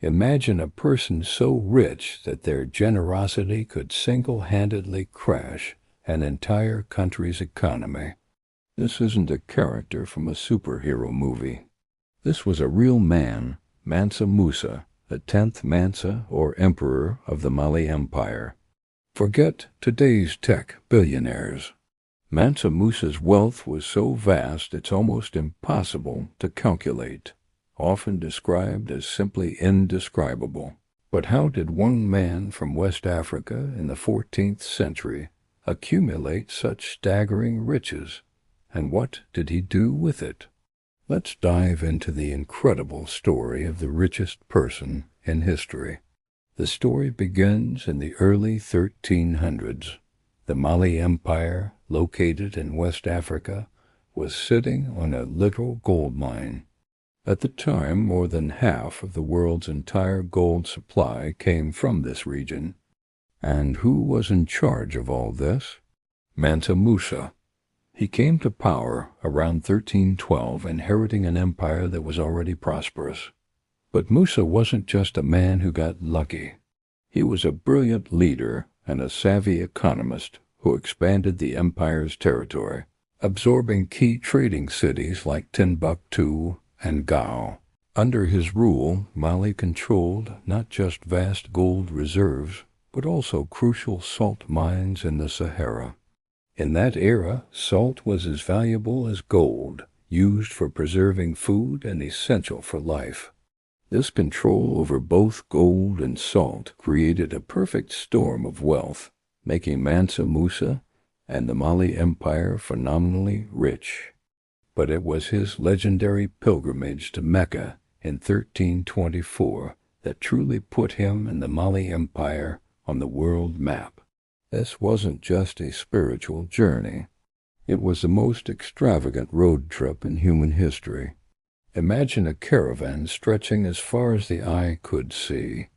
Imagine a person so rich that their generosity could single-handedly crash an entire country's economy. This isn't a character from a superhero movie. This was a real man, Mansa Musa, the 10th Mansa or Emperor of the Mali Empire. Forget today's tech billionaires. Mansa Musa's wealth was so vast it's almost impossible to calculate, often described as simply indescribable. But how did one man from West Africa in the 14th century accumulate such staggering riches, and what did he do with it? Let's dive into the incredible story of the richest person in history. The story begins in the early 1300s. The Mali Empire, located in West Africa, was sitting on a literal gold mine. At the time, more than half of the world's entire gold supply came from this region. And who was in charge of all this? Mansa Musa. He came to power around 1312, inheriting an empire that was already prosperous. But Musa wasn't just a man who got lucky. He was a brilliant leader and a savvy economist who expanded the empire's territory, absorbing key trading cities like Timbuktu and Gao. Under his rule, Mali controlled not just vast gold reserves, but also crucial salt mines in the Sahara. In that era, salt was as valuable as gold, used for preserving food and essential for life. This control over both gold and salt created a perfect storm of wealth, making Mansa Musa and the Mali Empire phenomenally rich. But it was his legendary pilgrimage to Mecca in 1324 that truly put him and the Mali Empire on the world map. This wasn't just a spiritual journey. It was the most extravagant road trip in human history. Imagine a caravan stretching as far as the eye could see.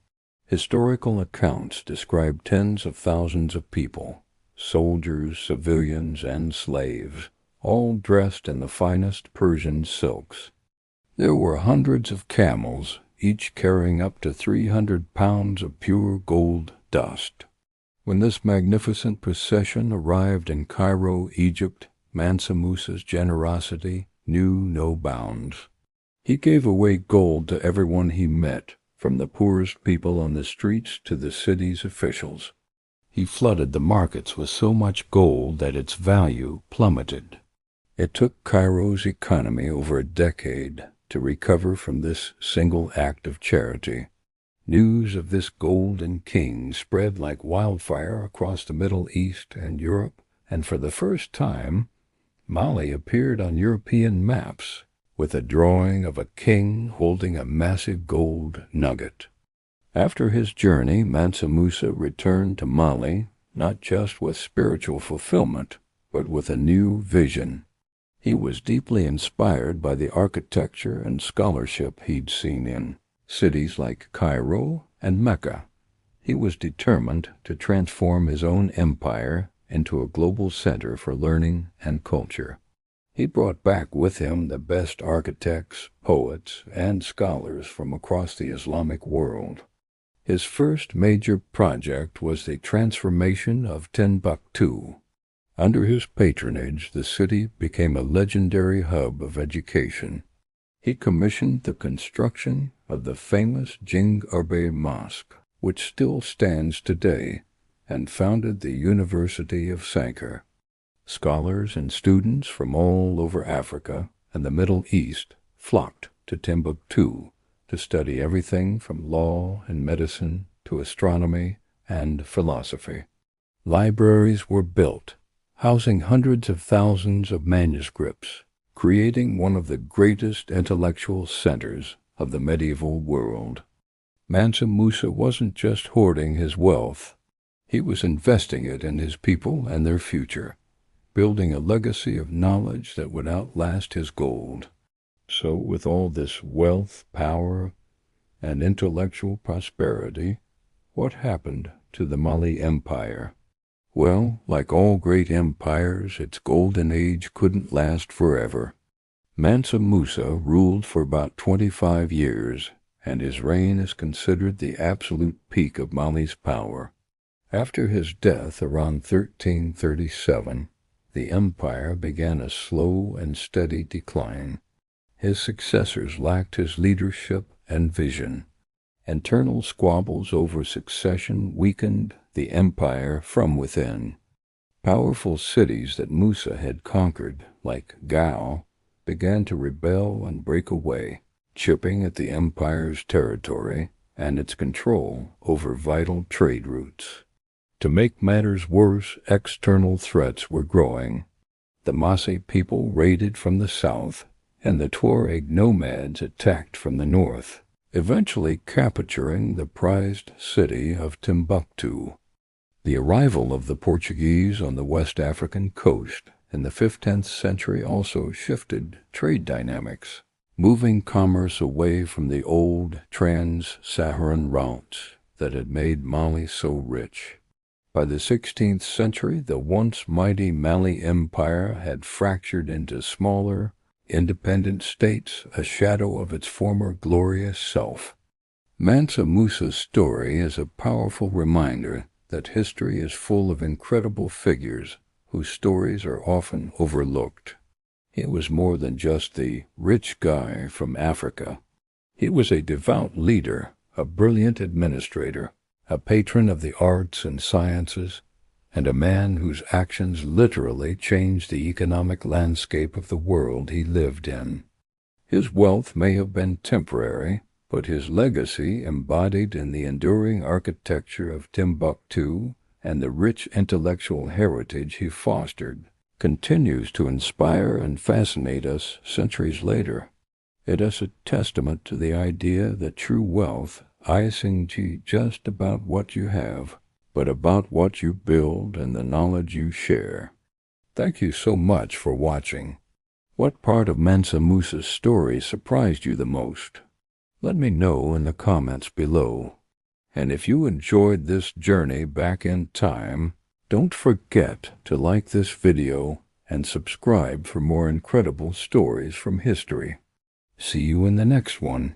Historical accounts describe tens of thousands of people, soldiers, civilians, and slaves, all dressed in the finest Persian silks. There were hundreds of camels, each carrying up to 300 pounds of pure gold dust. When this magnificent procession arrived in Cairo, Egypt, Mansa Musa's generosity knew no bounds. He gave away gold to everyone he met, from the poorest people on the streets to the city's officials. He flooded the markets with so much gold that its value plummeted. It took Cairo's economy over a decade to recover from this single act of charity. News of this golden king spread like wildfire across the Middle East and Europe, and for the first time, Mali appeared on European maps with a drawing of a king holding a massive gold nugget. After his journey, Mansa Musa returned to Mali, not just with spiritual fulfillment, but with a new vision. He was deeply inspired by the architecture and scholarship he'd seen in cities like Cairo and Mecca. He was determined to transform his own empire into a global center for learning and culture. He brought back with him the best architects, poets, and scholars from across the Islamic world. His first major project was the transformation of Timbuktu. Under his patronage, the city became a legendary hub of education. He commissioned the construction of the famous Jing'arbe Mosque, which still stands today, and founded the University of Sankar. Scholars and students from all over Africa and the Middle East flocked to Timbuktu to study everything from law and medicine to astronomy and philosophy. Libraries were built, housing hundreds of thousands of manuscripts, creating one of the greatest intellectual centers of the medieval world. Mansa Musa wasn't just hoarding his wealth, he was investing it in his people and their future, building a legacy of knowledge that would outlast his gold. So with all this wealth, power, and intellectual prosperity, what happened to the Mali Empire? Well, like all great empires, its golden age couldn't last forever. Mansa Musa ruled for about 25 years, and his reign is considered the absolute peak of Mali's power. After his death around 1337, the empire began a slow and steady decline. His successors lacked his leadership and vision. Internal squabbles over succession weakened the empire from within. Powerful cities that Musa had conquered, like Gao, began to rebel and break away, chipping at the empire's territory and its control over vital trade routes. To make matters worse, external threats were growing. The Maasai people raided from the south, and the Tuareg nomads attacked from the north, eventually capturing the prized city of Timbuktu. The arrival of the Portuguese on the West African coast in the 15th century also shifted trade dynamics, moving commerce away from the old trans-Saharan routes that had made Mali so rich. By the 16th century, the once mighty Mali Empire had fractured into smaller, independent states, a shadow of its former glorious self. Mansa Musa's story is a powerful reminder that history is full of incredible figures whose stories are often overlooked. He was more than just the rich guy from Africa. He was a devout leader, a brilliant administrator, a patron of the arts and sciences, and a man whose actions literally changed the economic landscape of the world he lived in. His wealth may have been temporary, but his legacy, embodied in the enduring architecture of Timbuktu and the rich intellectual heritage he fostered, continues to inspire and fascinate us centuries later. It is a testament to the idea that true wealth isn't just about what you have, but about what you build and the knowledge you share. Thank you so much for watching. What part of Mansa Musa's story surprised you the most? Let me know in the comments below. And if you enjoyed this journey back in time, don't forget to like this video and subscribe for more incredible stories from history. See you in the next one.